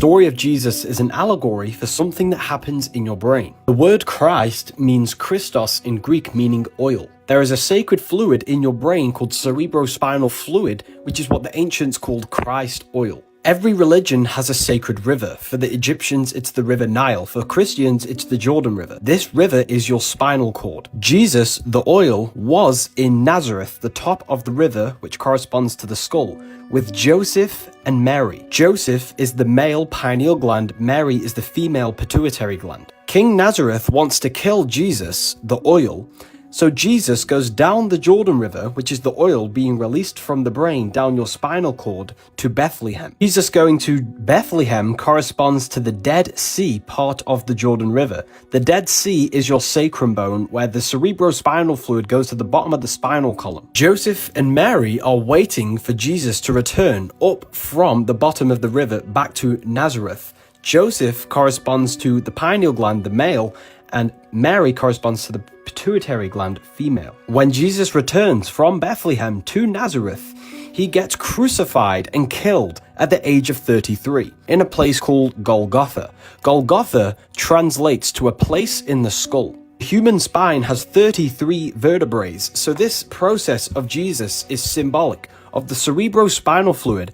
story of Jesus is an allegory for something that happens in your brain. The word Christ means Christos in Greek, meaning oil. There is a sacred fluid in your brain called cerebrospinal fluid, which is what the ancients called Christ oil. Every religion has a sacred river. For the Egyptians, it's the river Nile. For Christians, it's the Jordan River. This river is your spinal cord. Jesus, the oil, was in Nazareth, the top of the river, which corresponds to the skull, with Joseph and Mary. Joseph is the male pineal gland, Mary is the female pituitary gland. King Nazareth wants to kill Jesus, the oil, so Jesus goes down the Jordan River, which is the oil being released from the brain down your spinal cord, to Bethlehem. Jesus going to Bethlehem corresponds to the Dead Sea part of the Jordan River. The Dead Sea is your sacrum bone, where the cerebrospinal fluid goes to the bottom of the spinal column. Joseph and Mary are waiting for Jesus to return up from the bottom of the river back to Nazareth. Joseph corresponds to the pineal gland, the male, and Mary corresponds to the pituitary gland, female. When Jesus returns from Bethlehem to Nazareth, he gets crucified and killed at the age of 33 in a place called Golgotha. Golgotha translates to a place in the skull. The human spine has 33 vertebrae, so this process of Jesus is symbolic of the cerebrospinal fluid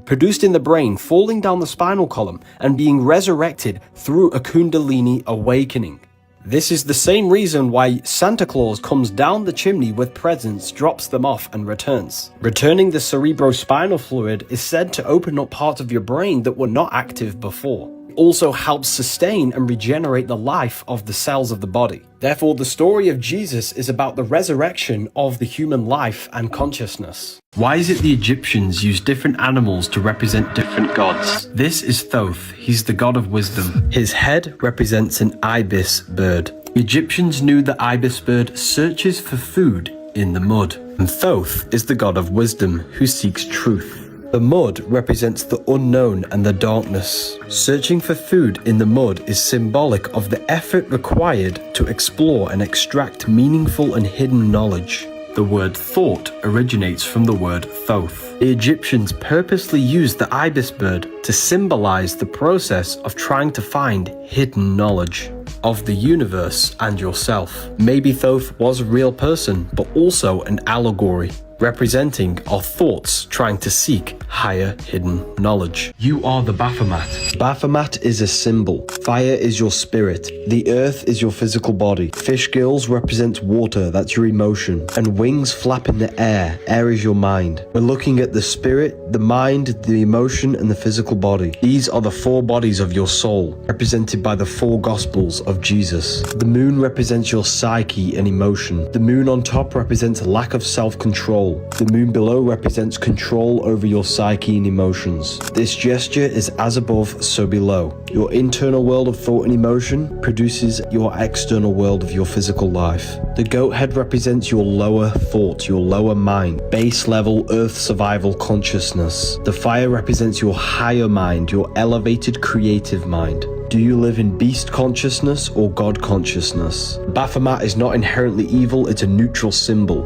produced in the brain falling down the spinal column and being resurrected through a Kundalini awakening. This is the same reason why Santa Claus comes down the chimney with presents, drops them off, and returns. Returning the cerebrospinal fluid is said to open up parts of your brain that were not active before. It also helps sustain and regenerate the life of the cells of the body. Therefore, the story of Jesus is about the resurrection of the human life and consciousness. Why is it the Egyptians used different animals to represent different gods? This is Thoth. He's the god of wisdom. His head represents an ibis bird. The Egyptians knew the ibis bird searches for food in the mud. And Thoth is the god of wisdom who seeks truth. The mud represents the unknown and the darkness. Searching for food in the mud is symbolic of the effort required to explore and extract meaningful and hidden knowledge. The word thought originates from the word Thoth. The Egyptians purposely used the ibis bird to symbolize the process of trying to find hidden knowledge of the universe and yourself. Maybe Thoth was a real person, but also an allegory, representing our thoughts trying to seek higher hidden knowledge. You are the Baphomet. Baphomet is a symbol. Fire is your spirit. The earth is your physical body. Fish gills represent water, that's your emotion. And wings flap in the air. Air is your mind. We're looking at the spirit, the mind, the emotion, and the physical body. These are the four bodies of your soul, represented by the four gospels of Jesus. The moon represents your psyche and emotion. The moon on top represents a lack of self-control. The moon below represents control over your psyche and emotions. This gesture is as above, so below. Your internal world of thought and emotion produces your external world of your physical life. The goat head represents your lower thought, your lower mind, base level earth survival consciousness. The fire represents your higher mind, your elevated creative mind. Do you live in beast consciousness or God consciousness? Baphomet is not inherently evil, it's a neutral symbol.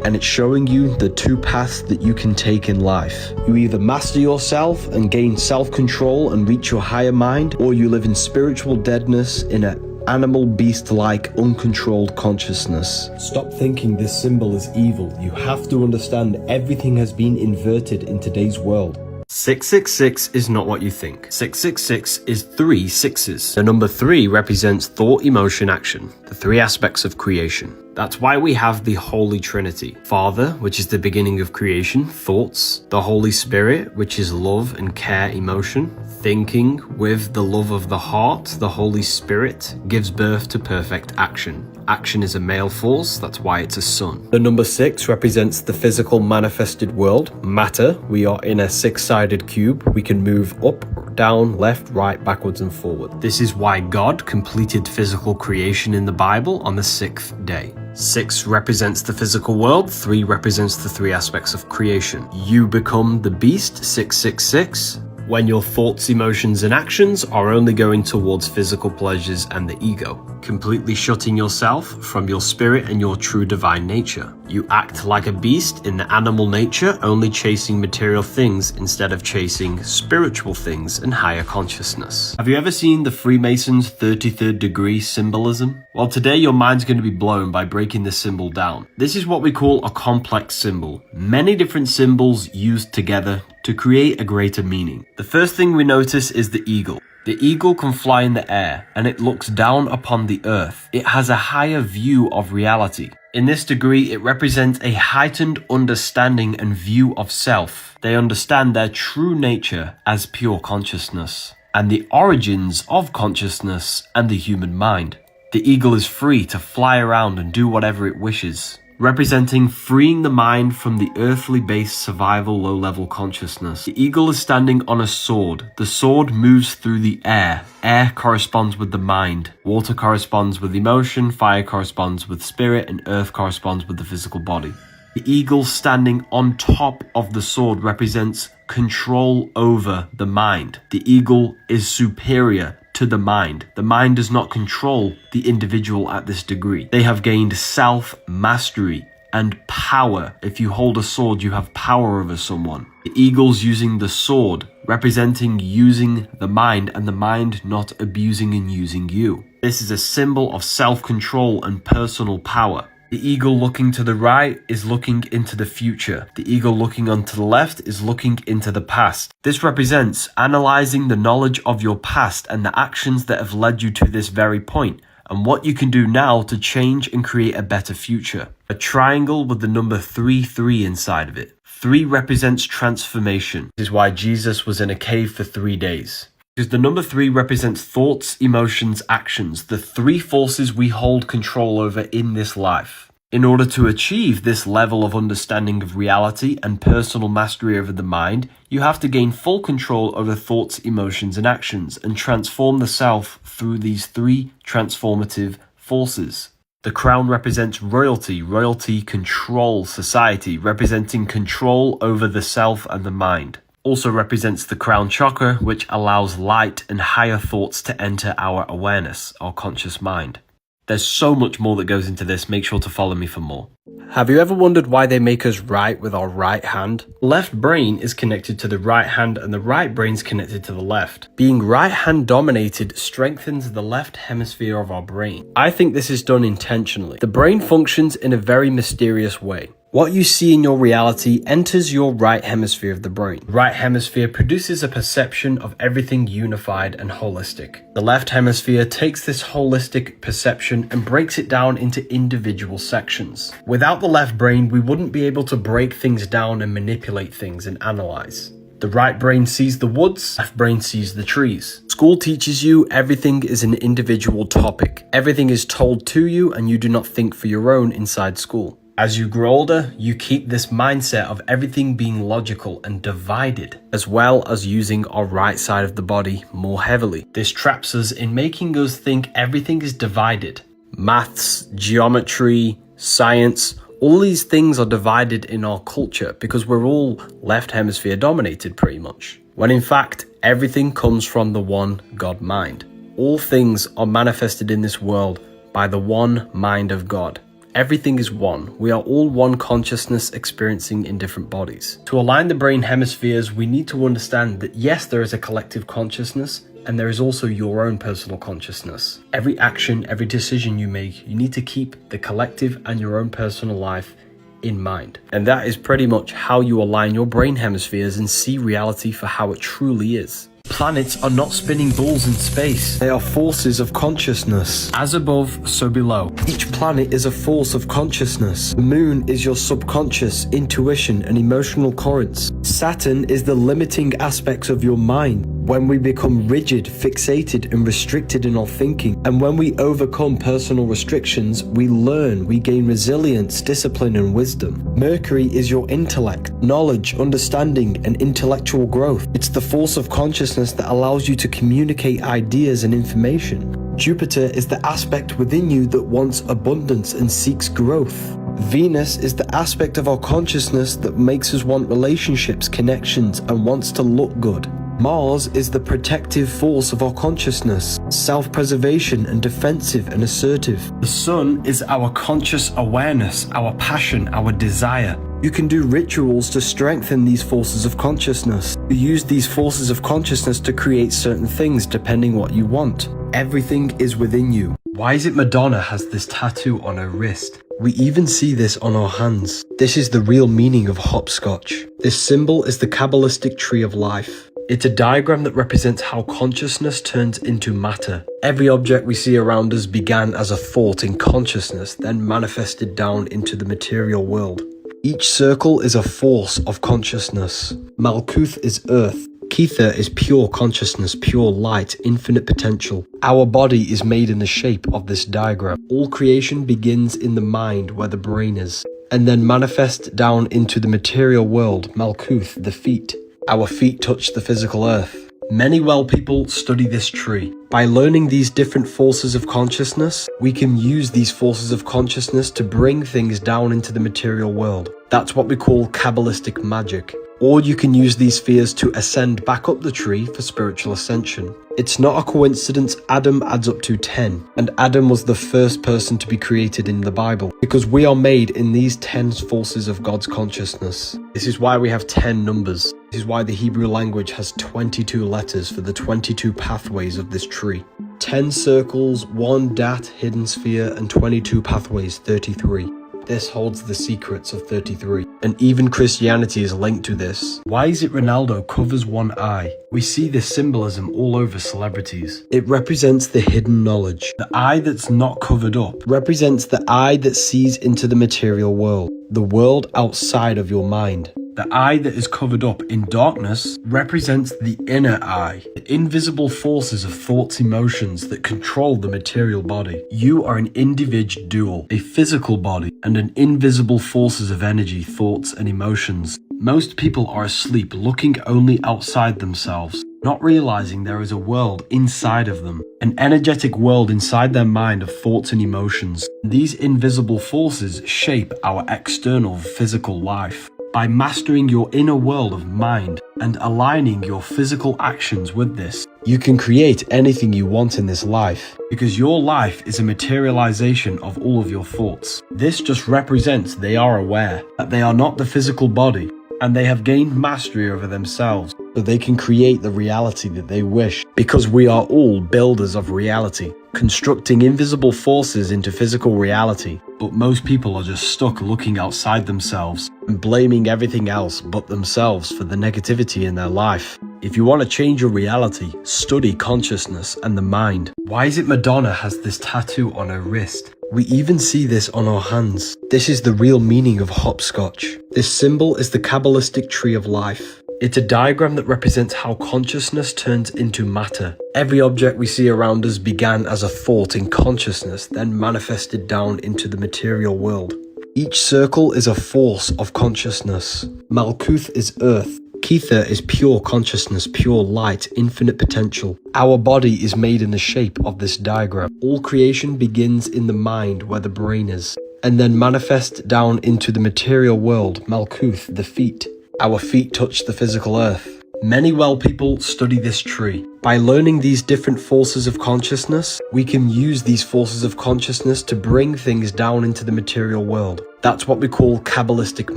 And it's showing you the two paths that you can take in life. You either master yourself and gain self-control and reach your higher mind, or you live in spiritual deadness in an animal beast-like uncontrolled consciousness. Stop thinking this symbol is evil. You have to understand everything has been inverted in today's world. 666 is not what you think. 666 is 3 sixes. The number 3 represents thought, emotion, action, the 3 aspects of creation. That's why we have the Holy Trinity. Father, which is the beginning of creation, thoughts. The Holy Spirit, which is love and care, emotion. Thinking with the love of the heart, the Holy Spirit gives birth to perfect action. Action is a male force, that's why it's a sun. The number 6 represents the physical manifested world, matter. We are in a 6-sided cube. We can move up, down, left, right, backwards, and forward. This is why God completed physical creation in the Bible on the 6th day. 6 represents the physical world, 3 represents the 3 aspects of creation. You become the beast, 666, when your thoughts, emotions, and actions are only going towards physical pleasures and the ego. completely shutting yourself from your spirit and your true divine nature. You act like a beast in the animal nature, only chasing material things instead of chasing spiritual things and higher consciousness. Have you ever seen the Freemasons' 33rd degree symbolism? Well, today your mind's going to be blown by breaking this symbol down. This is what we call a complex symbol. Many different symbols used together to create a greater meaning. The first thing we notice is the eagle. The eagle can fly in the air, and it looks down upon the earth. It has a higher view of reality. In this degree, it represents a heightened understanding and view of self. They understand their true nature as pure consciousness, and the origins of consciousness and the human mind. The eagle is free to fly around and do whatever it wishes, representing freeing the mind from the earthly-based survival low-level consciousness. The eagle is standing on a sword. The sword moves through the air. Air corresponds with the mind. Water corresponds with emotion. Fire corresponds with spirit. And earth corresponds with the physical body. The eagle standing on top of the sword represents control over the mind. The eagle is superior to the mind. The mind does not control the individual at this degree. They have gained self-mastery and power. If you hold a sword, you have power over someone. The eagle's using the sword, representing using the mind and the mind not abusing and using you. This is a symbol of self-control and personal power. The eagle looking to the right is looking into the future. The eagle looking onto the left is looking into the past. This represents analyzing the knowledge of your past and the actions that have led you to this very point, and what you can do now to change and create a better future. A triangle with the number 33 inside of it. 3 represents transformation. This is why Jesus was in a cave for 3 days. Because the number 3 represents thoughts, emotions, actions, the 3 forces we hold control over in this life. In order to achieve this level of understanding of reality and personal mastery over the mind, you have to gain full control over thoughts, emotions, and actions, and transform the self through these 3 transformative forces. The crown represents royalty. Royalty controls society, representing control over the self and the mind. Also represents the crown chakra, which allows light and higher thoughts to enter our awareness, our conscious mind. There's so much more that goes into this. Make sure to follow me for more. Have you ever wondered why they make us write with our right hand? Left brain is connected to the right hand and the right brain's connected to the left. Being right hand dominated strengthens the left hemisphere of our brain. I think this is done intentionally. The brain functions in a very mysterious way. What you see in your reality enters your right hemisphere of the brain. The right hemisphere produces a perception of everything unified and holistic. The left hemisphere takes this holistic perception and breaks it down into individual sections. Without the left brain, we wouldn't be able to break things down and manipulate things and analyze. The right brain sees the woods, left brain sees the trees. School teaches you everything is an individual topic. Everything is told to you and you do not think for your own inside school. As you grow older, you keep this mindset of everything being logical and divided, as well as using our right side of the body more heavily. This traps us in making us think everything is divided. Maths, geometry, science, all these things are divided in our culture because we're all left hemisphere dominated pretty much. When in fact, everything comes from the one God mind. All things are manifested in this world by the one mind of God. Everything is one. We are all one consciousness experiencing in different bodies. To align the brain hemispheres, we need to understand that yes, there is a collective consciousness, and there is also your own personal consciousness. Every action, every decision you make, you need to keep the collective and your own personal life in mind. And that is pretty much how you align your brain hemispheres and see reality for how it truly is. Planets are not spinning balls in space. They are forces of consciousness. As above, so below. Each planet is a force of consciousness. The moon is your subconscious, intuition, and emotional currents. Saturn is the limiting aspects of your mind. When we become rigid, fixated, and restricted in our thinking, and when we overcome personal restrictions, we learn, we gain resilience, discipline, and wisdom. Mercury is your intellect, knowledge, understanding, and intellectual growth. It's the force of consciousness that allows you to communicate ideas and information. Jupiter is the aspect within you that wants abundance and seeks growth. Venus is the aspect of our consciousness that makes us want relationships, connections, and wants to look good. Mars is the protective force of our consciousness, self-preservation and defensive and assertive. The sun is our conscious awareness, our passion, our desire. You can do rituals to strengthen these forces of consciousness. You use these forces of consciousness to create certain things depending what you want. Everything is within you. Why is it Madonna has this tattoo on her wrist? We even see this on our hands. This is the real meaning of hopscotch. This symbol is the Kabbalistic tree of life. It's a diagram that represents how consciousness turns into matter. Every object we see around us began as a thought in consciousness, then manifested down into the material world. Each circle is a force of consciousness. Malkuth is earth. Kether is pure consciousness, pure light, infinite potential. Our body is made in the shape of this diagram. All creation begins in the mind where the brain is, and then manifests down into the material world, Malkuth, the feet. Our feet touch the physical earth. Many well people study this tree. By learning these different forces of consciousness, we can use these forces of consciousness to bring things down into the material world. That's what we call Kabbalistic magic. Or you can use these spheres to ascend back up the tree for spiritual ascension. It's not a coincidence Adam adds up to 10, and Adam was the first person to be created in the Bible, because we are made in these 10 forces of God's consciousness. This is why we have 10 numbers. This is why the Hebrew language has 22 letters for the 22 pathways of this tree. 10 circles, 1 dat, hidden sphere, and 22 pathways, 33. This holds the secrets of 33. And even Christianity is linked to this. Why is it Ronaldo covers one eye? We see this symbolism all over celebrities. It represents the hidden knowledge. The eye that's not covered up represents the eye that sees into the material world, the world outside of your mind. The eye that is covered up in darkness represents the inner eye, the invisible forces of thoughts, emotions that control the material body. You are an individual, a physical body, and an invisible forces of energy, thoughts, and emotions. Most people are asleep, looking only outside themselves, not realizing there is a world inside of them, an energetic world inside their mind of thoughts and emotions. These invisible forces shape our external physical life. By mastering your inner world of mind and aligning your physical actions with this, you can create anything you want in this life, because your life is a materialization of all of your thoughts. This just represents they are aware that they are not the physical body, and they have gained mastery over themselves, so they can create the reality that they wish, because we are all builders of reality, constructing invisible forces into physical reality. But most people are just stuck looking outside themselves and blaming everything else but themselves for the negativity in their life. If you want to change your reality, study consciousness and the mind. Why is it Madonna has this tattoo on her wrist? We even see this on our hands. This is the real meaning of hopscotch. This symbol is the Kabbalistic tree of life. It's a diagram that represents how consciousness turns into matter. Every object we see around us began as a thought in consciousness, then manifested down into the material world. Each circle is a force of consciousness. Malkuth is earth. Kether is pure consciousness, pure light, infinite potential. Our body is made in the shape of this diagram. All creation begins in the mind where the brain is, and then manifests down into the material world, Malkuth, the feet. Our feet touch the physical earth. Many well people study this tree. By learning these different forces of consciousness, we can use these forces of consciousness to bring things down into the material world. That's what we call Kabbalistic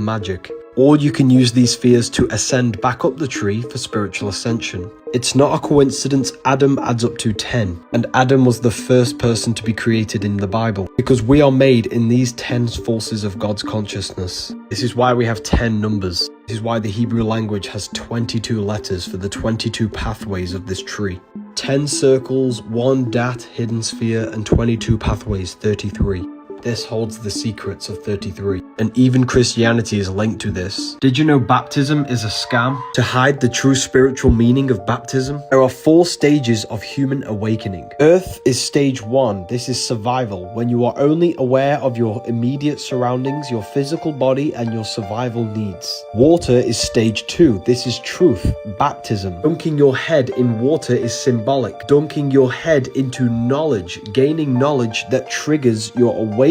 magic. Or you can use these spheres to ascend back up the tree for spiritual ascension. It's not a coincidence Adam adds up to 10, and Adam was the first person to be created in the Bible, because we are made in these 10 forces of God's consciousness. This is why we have 10 numbers. This is why the Hebrew language has 22 letters for the 22 pathways of this tree. 10 circles, 1 dat, hidden sphere, and 22 pathways, 33. This holds the secrets of 33. And even Christianity is linked to this. Did you know baptism is a scam? To hide the true spiritual meaning of baptism, there are 4 stages of human awakening. Earth is stage 1. This is survival, when you are only aware of your immediate surroundings, your physical body, and your survival needs. Water is stage 2. This is truth, baptism. Dunking your head in water is symbolic. Dunking your head into knowledge, gaining knowledge that triggers your awakening,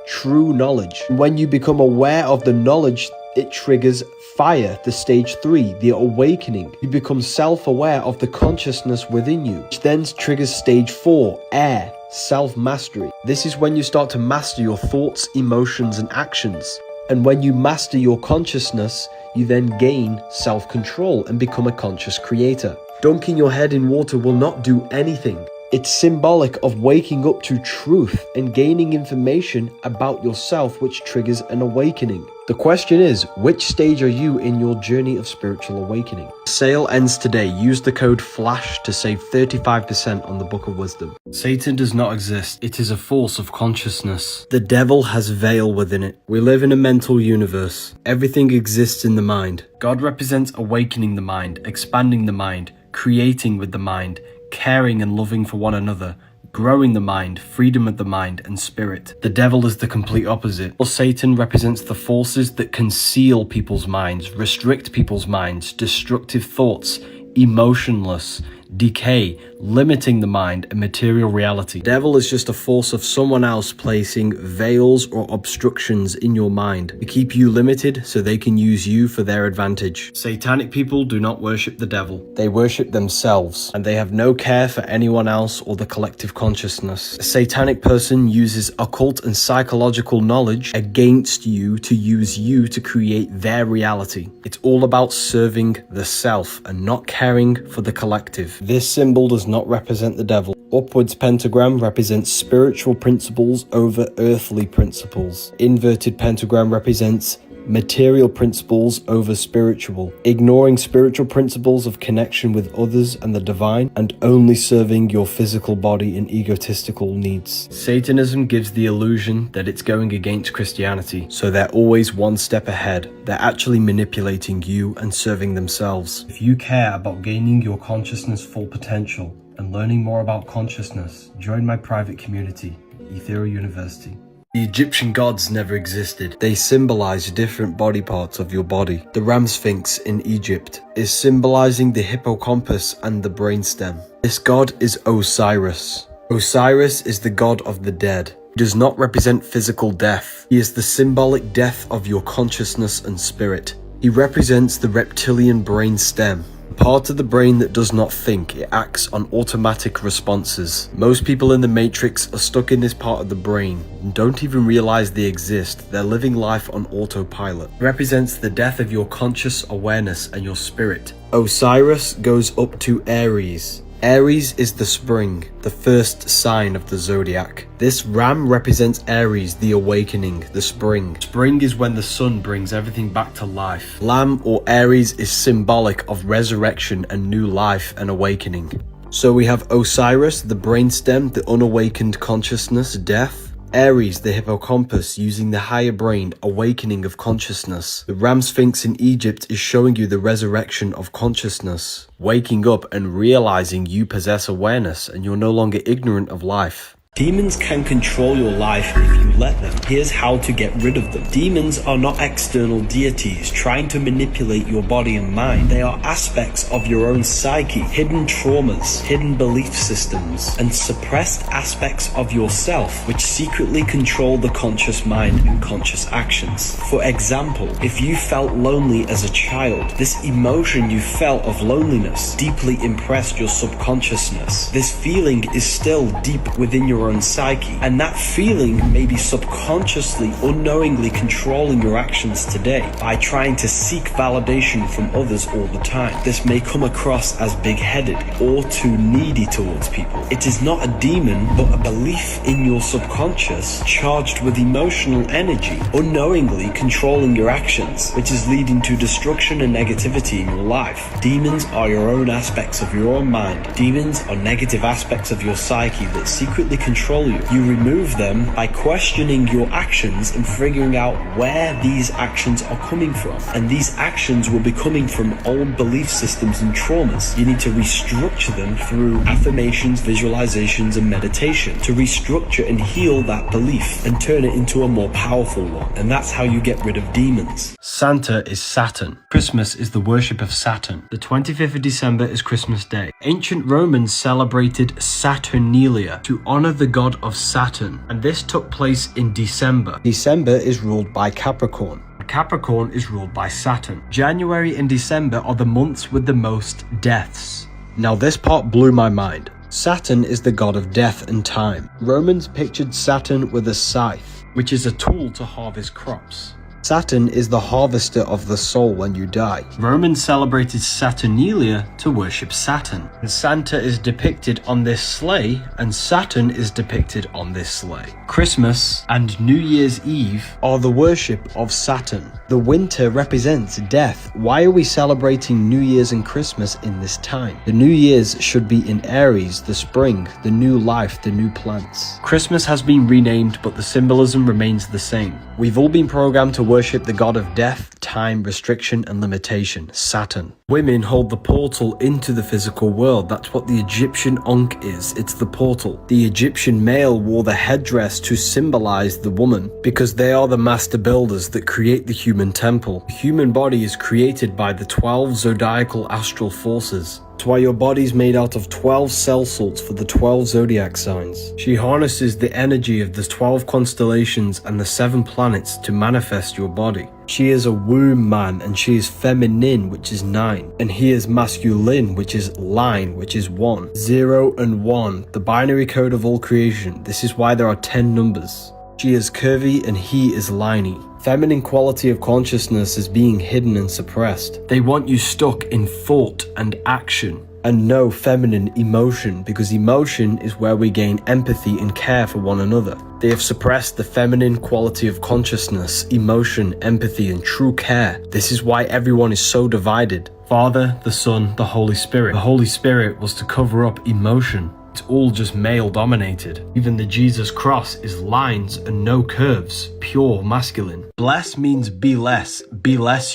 true knowledge. When you become aware of the knowledge It triggers fire, the stage 3, the awakening. You become self-aware of the consciousness within you, which then triggers stage 4, air, self-mastery. This is when you start to master your thoughts, emotions, and actions. And when you master your consciousness, you then gain self-control and become a conscious creator. Dunking your head in water will not do anything. It's symbolic of waking up to truth and gaining information about yourself, which triggers an awakening. The question is, which stage are you in your journey of spiritual awakening? Sale ends today. Use the code FLASH to save 35% on the Book of Wisdom. Satan does not exist. It is a force of consciousness. The devil has veil within it. We live in a mental universe. Everything exists in the mind. God represents awakening the mind, expanding the mind, creating with the mind, caring and loving for one another, growing the mind, freedom of the mind, and spirit. The devil is the complete opposite. Satan represents the forces that conceal people's minds, restrict people's minds, destructive thoughts, emotionless, decay, limiting the mind and material reality. The devil is just a force of someone else placing veils or obstructions in your mind to keep you limited so they can use you for their advantage. Satanic people do not worship the devil. They worship themselves, and they have no care for anyone else or the collective consciousness. A satanic person uses occult and psychological knowledge against you to use you to create their reality. It's all about serving the self and not caring for the collective. This symbol does not represent the devil. Upwards pentagram represents spiritual principles over earthly principles. Inverted pentagram represents material principles over spiritual, ignoring spiritual principles of connection with others and the divine, and only serving your physical body and egotistical needs. Satanism gives the illusion that it's going against Christianity, so they're always one step ahead. They're actually manipulating you and serving themselves. If you care about gaining your consciousness' full potential and learning more about consciousness, join my private community, Ethereal University. The Egyptian gods never existed. They symbolize different body parts of your body. The Ram Sphinx in Egypt is symbolizing the hippocampus and the brainstem. This god is Osiris. Osiris is the god of the dead. He does not represent physical death. He is the symbolic death of your consciousness and spirit. He represents the reptilian brainstem. Part of the brain that does not think, it acts on automatic responses. Most people in the Matrix are stuck in this part of the brain and don't even realize they exist. They're living life on autopilot. It represents the death of your conscious awareness and your spirit. Osiris goes up to Aries. Aries is the spring, the first sign of the zodiac. This ram represents Aries, the awakening, the spring. Spring is when the sun brings everything back to life. Lamb or Aries is symbolic of resurrection and new life and awakening. So we have Osiris, the brainstem, the unawakened consciousness, death. Aries, the hippocampus, using the higher brain, awakening of consciousness. The Ram Sphinx in Egypt is showing you the resurrection of consciousness, waking up and realizing you possess awareness and you're no longer ignorant of life. Demons can control your life if you let them. Here's how to get rid of them. Demons are not external deities trying to manipulate your body and mind. They are aspects of your own psyche, hidden traumas, hidden belief systems, and suppressed aspects of yourself which secretly control the conscious mind and conscious actions. For example, if you felt lonely as a child, this emotion you felt of loneliness deeply impressed your subconsciousness. This feeling is still deep within your own psyche, and that feeling may be subconsciously, unknowingly controlling your actions today by trying to seek validation from others all the time. This may come across as big-headed or too needy towards people. It is not a demon, but a belief in your subconscious charged with emotional energy, unknowingly controlling your actions, which is leading to destruction and negativity in your life. Demons are your own aspects of your own mind. Demons are negative aspects of your psyche that secretly control you. You remove them by questioning your actions and figuring out where these actions are coming from. And these actions will be coming from old belief systems and traumas. You need to restructure them through affirmations, visualizations, and meditation to restructure and heal that belief and turn it into a more powerful one. And that's how you get rid of demons. Santa is Saturn. Christmas is the worship of Saturn. The 25th of December is Christmas Day. Ancient Romans celebrated Saturnalia to honor the god of Saturn, and this took place in December. December is ruled by Capricorn. Capricorn is ruled by Saturn. January and December are the months with the most deaths. Now this part blew my mind. Saturn is the god of death and time. Romans pictured Saturn with a scythe, which is a tool to harvest crops. Saturn is the harvester of the soul when you die. Romans celebrated Saturnalia to worship Saturn. And Santa is depicted on this sleigh, and Saturn is depicted on this sleigh. Christmas and New Year's Eve are the worship of Saturn. The winter represents death. Why are we celebrating New Year's and Christmas in this time? The New Year's should be in Aries, the spring, the new life, the new plants. Christmas has been renamed, but the symbolism remains the same. We've all been programmed to worship the god of death, time, restriction, and limitation, Saturn. Women hold the portal into the physical world. That's what the Egyptian Ankh is. It's the portal. The Egyptian male wore the headdress to symbolize the woman because they are the master builders that create the human temple. The human body is created by the 12 zodiacal astral forces. That's why your body's made out of 12 cell salts for the 12 zodiac signs. She harnesses the energy of the 12 constellations and the 7 planets to manifest your body. She is a womb man, and she is feminine, which is 9. And he is masculine, which is line, which is 1. 0 and 1, the binary code of all creation. This is why there are 10 numbers. She is curvy and he is liney. Feminine quality of consciousness is being hidden and suppressed. They want you stuck in thought and action, and no feminine emotion, because emotion is where we gain empathy and care for one another. They have suppressed the feminine quality of consciousness, emotion, empathy, and true care. This is why everyone is so divided. Father, the Son, the Holy Spirit. The Holy Spirit was to cover up emotion. It's all just male dominated. Even the Jesus cross is lines and no curves, pure masculine. Bless means be less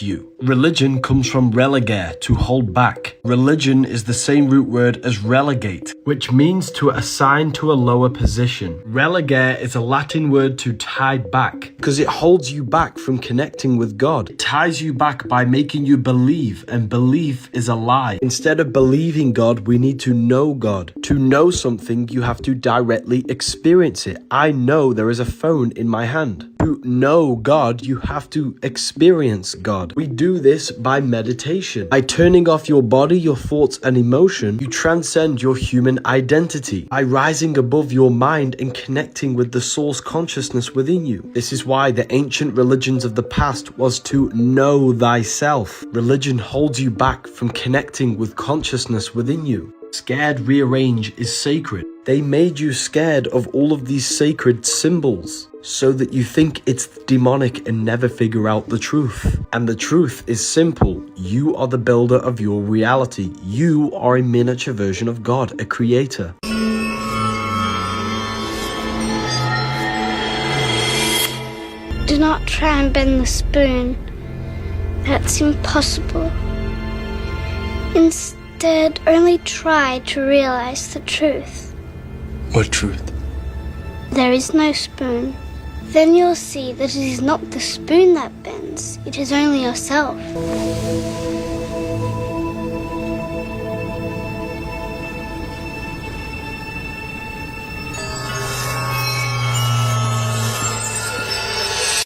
you. Religion comes from relegare, to hold back. Religion is the same root word as relegate, which means to assign to a lower position. Relegare is a Latin word to tie back, because it holds you back from connecting with God. It ties you back by making you believe, and belief is a lie. Instead of believing God, we need to know God. To know something, you have to directly experience it. I know there is a phone in my hand. To know God, you have to experience God. We do this by meditation. By turning off your body, your thoughts, and emotion, you transcend your human identity. By rising above your mind and connecting with the source consciousness within you. This is why the ancient religions of the past was to know thyself. Religion holds you back from connecting with consciousness within you. Scared rearrange is sacred. They made you scared of all of these sacred symbols so that you think it's demonic and never figure out the truth. And the truth is simple. You are the builder of your reality. You are a miniature version of God, a creator. Do not try and bend the spoon. That's impossible. Instead, only try to realize the truth. What truth? There is no spoon. Then you'll see that it is not the spoon that bends, it is only yourself.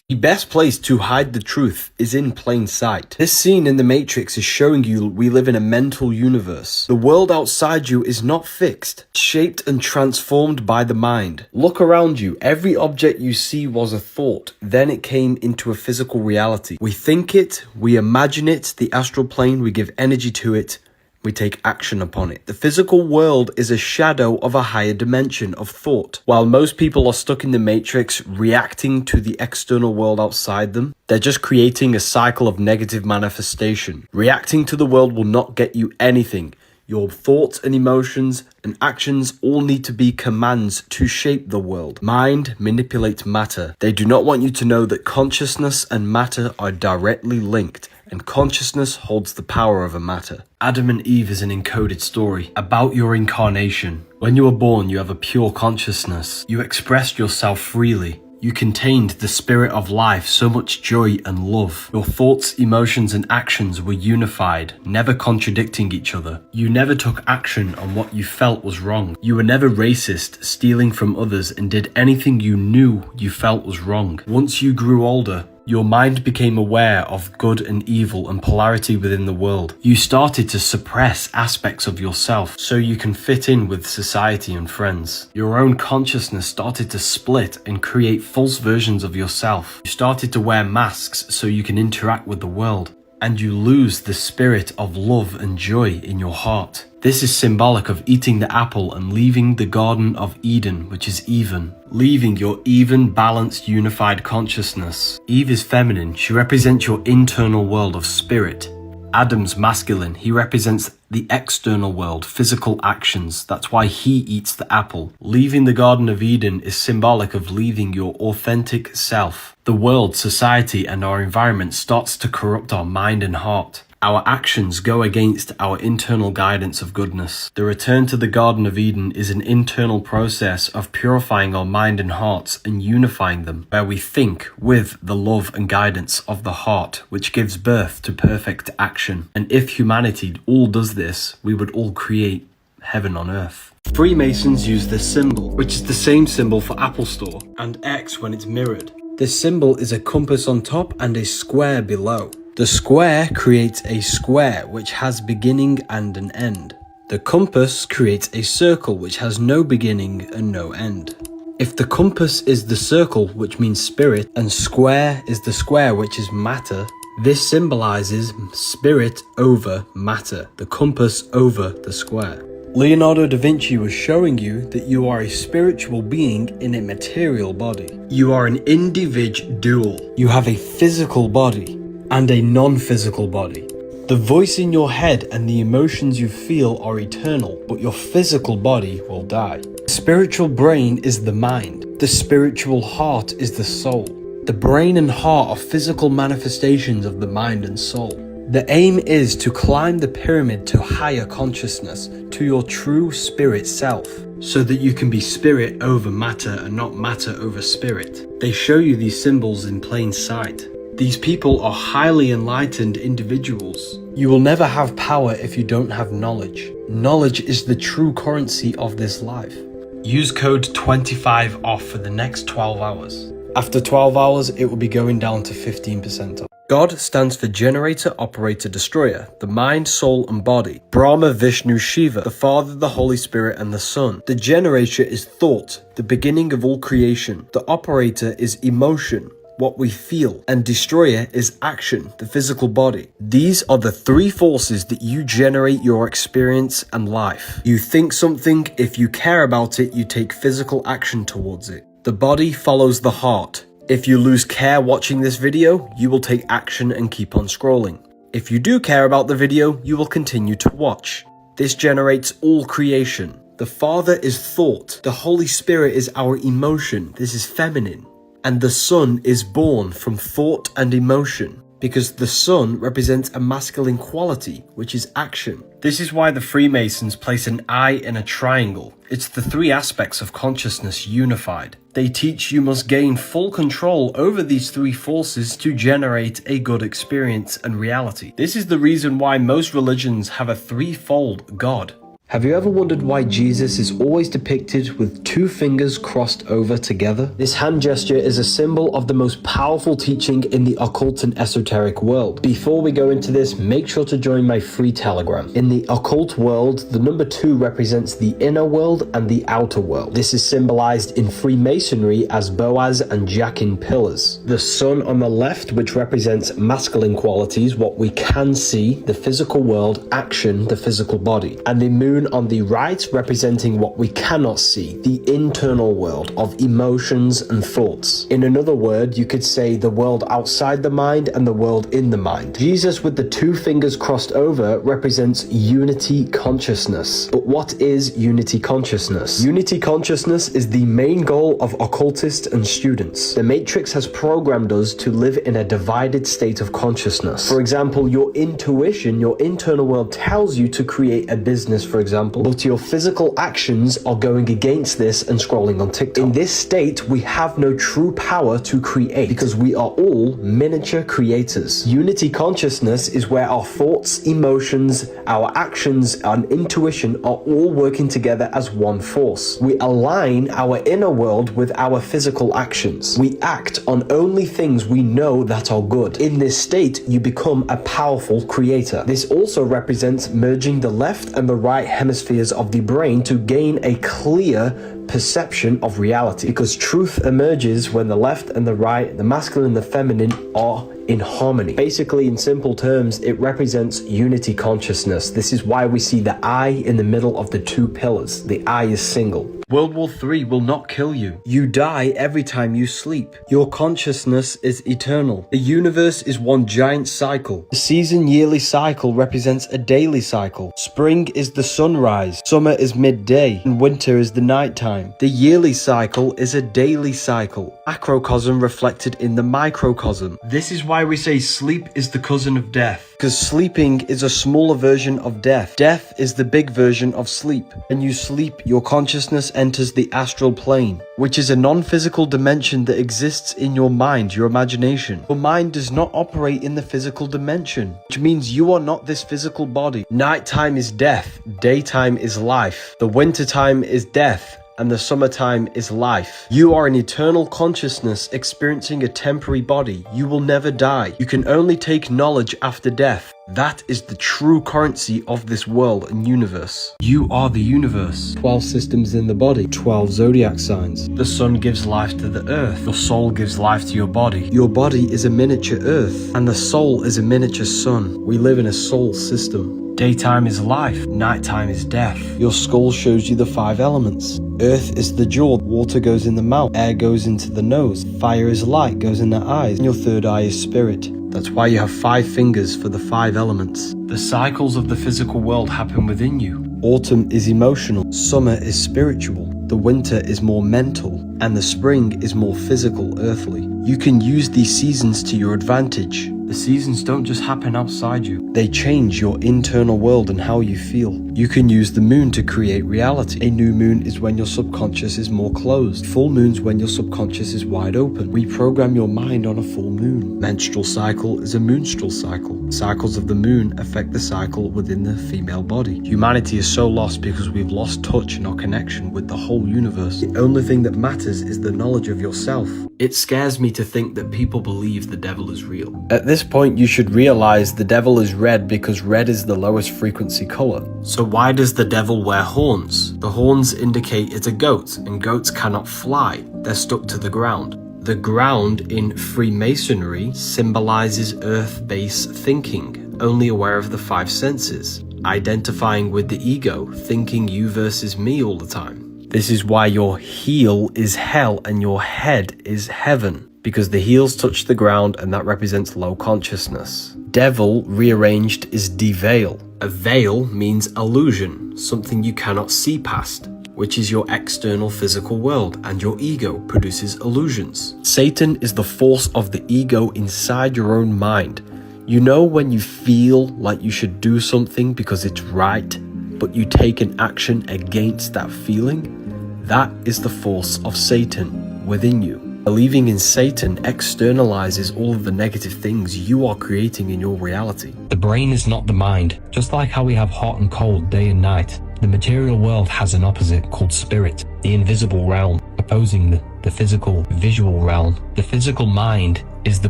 The best place to hide the truth is in plain sight. This scene in The Matrix is showing you we live in a mental universe. The world outside you is not fixed, shaped and transformed by the mind. Look around you. Every object you see was a thought. Then it came into a physical reality. We think it, we imagine it, the astral plane, we give energy to it, we take action upon it. The physical world is a shadow of a higher dimension of thought. While most people are stuck in the matrix, reacting to the external world outside them, they're just creating a cycle of negative manifestation. Reacting to the world will not get you anything. Your thoughts and emotions and actions all need to be commands to shape the world. Mind manipulates matter. They do not want you to know that consciousness and matter are directly linked, and consciousness holds the power over matter. Adam and Eve is an encoded story about your incarnation. When you were born, you have a pure consciousness. You expressed yourself freely. You contained the spirit of life, so much joy and love. Your thoughts, emotions, and actions were unified, never contradicting each other. You never took action on what you felt was wrong. You were never racist, stealing from others, and did anything you knew you felt was wrong. Once you grew older, Your mind became aware of good and evil and polarity within the world. You started to suppress aspects of yourself so you can fit in with society and friends. Your own consciousness started to split and create false versions of yourself. You started to wear masks so you can interact with the world. And you lose the spirit of love and joy in your heart. This is symbolic of eating the apple and leaving the Garden of Eden, which is even. Leaving your even, balanced, unified consciousness. Eve is feminine. She represents your internal world of spirit. Adam's masculine. He represents the external world, physical actions. That's why he eats the apple. Leaving the Garden of Eden is symbolic of leaving your authentic self. The world, society, and our environment starts to corrupt our mind and heart. Our actions go against our internal guidance of goodness. The return to the Garden of Eden is an internal process of purifying our mind and hearts and unifying them, where we think with the love and guidance of the heart, which gives birth to perfect action. And if humanity all does this, we would all create heaven on earth. Freemasons use this symbol, which is the same symbol for Apple Store, and X when it's mirrored. This symbol is a compass on top and a square below. The square creates a square which has beginning and an end. The compass creates a circle which has no beginning and no end. If the compass is the circle, which means spirit, and square is the square, which is matter, this symbolizes spirit over matter, the compass over the square. Leonardo da Vinci was showing you that you are a spiritual being in a material body. You are an individual. You have a physical body and a non-physical body. The voice in your head and the emotions you feel are eternal, but your physical body will die. The spiritual brain is the mind. The spiritual heart is the soul. The brain and heart are physical manifestations of the mind and soul. The aim is to climb the pyramid to higher consciousness, to your true spirit self, so that you can be spirit over matter and not matter over spirit. They show you these symbols in plain sight. These people are highly enlightened individuals. You will never have power if you don't have knowledge. Knowledge is the true currency of this life. Use code 25 off for the next 12 hours. After 12 hours, it will be going down to 15% off. God stands for Generator, Operator, Destroyer, the mind, soul, and body. Brahma, Vishnu, Shiva, the Father, the Holy Spirit, and the Son. The generator is thought, the beginning of all creation. The operator is emotion, what we feel, and destroyer is action, the physical body. These are the three forces that you generate your experience and life. You think something, if you care about it, you take physical action towards it. The body follows the heart. If you lose care watching this video, you will take action and keep on scrolling. If you do care about the video, you will continue to watch. This generates all creation. The Father is thought. The Holy Spirit is our emotion. This is feminine. And the Son is born from thought and emotion, because the Son represents a masculine quality, which is action. This is why the Freemasons place an eye in a triangle. It's the three aspects of consciousness unified. They teach you must gain full control over these three forces to generate a good experience and reality. This is the reason why most religions have a threefold God. Have you ever wondered why Jesus is always depicted with two fingers crossed over together? This hand gesture is a symbol of the most powerful teaching in the occult and esoteric world. Before we go into this, make sure to join my free Telegram. In the occult world, the number 2 represents the inner world and the outer world. This is symbolized in Freemasonry as Boaz and Jachin pillars. The sun on the left, which represents masculine qualities, what we can see, the physical world, action, the physical body. And the moon on the right representing what we cannot see, the internal world of emotions and thoughts. In another word, you could say the world outside the mind and the world in the mind. Jesus with the two fingers crossed over represents unity consciousness. But what is unity consciousness? Unity consciousness is the main goal of occultists and students. The Matrix has programmed us to live in a divided state of consciousness. For example, your intuition, your internal world tells you to create a business, for example, example, but your physical actions are going against this and scrolling on TikTok. In this state, we have no true power to create because we are all miniature creators. Unity consciousness is where our thoughts, emotions, our actions, and intuition are all working together as one force. We align our inner world with our physical actions. We act on only things we know that are good. In this state, you become a powerful creator. This also represents merging the left and the right hemispheres of the brain to gain a clear perception of reality, because truth emerges when the left and the right, the masculine and the feminine, are in harmony. Basically, in simple terms, it represents unity consciousness. This is why we see the I in the middle of the two pillars. The I is single. World War III will not kill you. You die every time you sleep. Your consciousness is eternal. The universe is one giant cycle. The season yearly cycle represents a daily cycle. Spring is the sunrise, summer is midday, and winter is the nighttime. The yearly cycle is a daily cycle. Macrocosm reflected in the microcosm. This is why we say sleep is the cousin of death. Because sleeping is a smaller version of death. Death is the big version of sleep. When you sleep, your consciousness enters the astral plane, which is a non-physical dimension that exists in your mind, your imagination. Your mind does not operate in the physical dimension, which means you are not this physical body. Nighttime is death, daytime is life. The wintertime is death, and the summertime is life. You are an eternal consciousness experiencing a temporary body. You will never die. You can only take knowledge after death. That is the true currency of this world and universe. You are the universe. 12 systems in the body, 12 zodiac signs. The sun gives life to the earth. Your soul gives life to your body. Your body is a miniature earth, and the soul is a miniature sun. We live in a soul system. Daytime is life, nighttime is death. Your skull shows you the 5 elements. Earth is the jaw, water goes in the mouth, air goes into the nose, fire is light, goes in the eyes, and your third eye is spirit. That's why you have 5 fingers for the 5 elements. The cycles of the physical world happen within you. Autumn is emotional, summer is spiritual, the winter is more mental, and the spring is more physical, earthly. You can use these seasons to your advantage. The seasons don't just happen outside you. They change your internal world and how you feel. You can use the moon to create reality. A new moon is when your subconscious is more closed. Full moon's when your subconscious is wide open. Reprogram your mind on a full moon. Menstrual cycle is a moonstral cycle. Cycles of the moon affect the cycle within the female body. Humanity is so lost because we've lost touch in our connection with the whole universe. The only thing that matters is the knowledge of yourself. It scares me to think that people believe the devil is real. At this point, you should realize the devil is red because red is the lowest frequency color. So why does the devil wear horns? The horns indicate it's a goat, and goats cannot fly. They're stuck to the ground. The ground in Freemasonry symbolizes earth-based thinking, only aware of the 5 senses, identifying with the ego, thinking you versus me all the time. This is why your heel is hell and your head is heaven, because the heels touch the ground and that represents low consciousness. Devil rearranged is deveil. A veil means illusion, something you cannot see past, which is your external physical world, and your ego produces illusions. Satan is the force of the ego inside your own mind. You know when you feel like you should do something because it's right, but you take an action against that feeling? That is the force of Satan within you. Believing in Satan externalizes all of the negative things you are creating in your reality. The brain is not the mind. Just like how we have hot and cold day and night, the material world has an opposite called spirit, the invisible realm, opposing the physical visual realm. The physical mind is the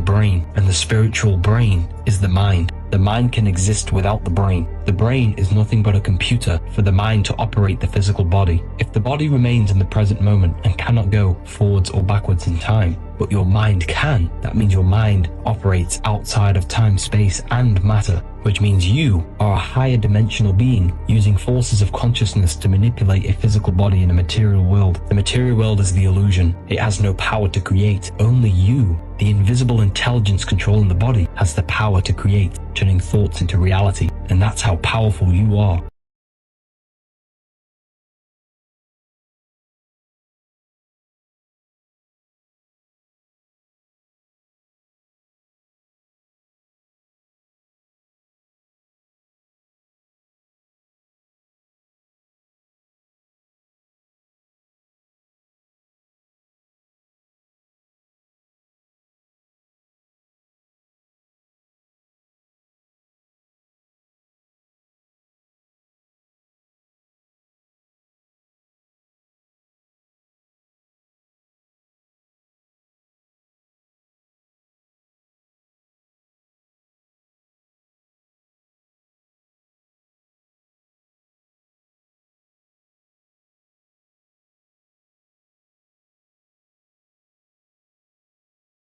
brain, and the spiritual brain is the mind. The mind can exist without the brain. The brain is nothing but a computer for the mind to operate the physical body. If the body remains in the present moment and cannot go forwards or backwards in time, but your mind can, that means your mind operates outside of time, space, and matter, which means you are a higher dimensional being using forces of consciousness to manipulate a physical body in a material world. The material world is the illusion. It has no power to create. Only you, the invisible intelligence controlling the body, has the power to create, turning thoughts into reality. And that's how powerful you are.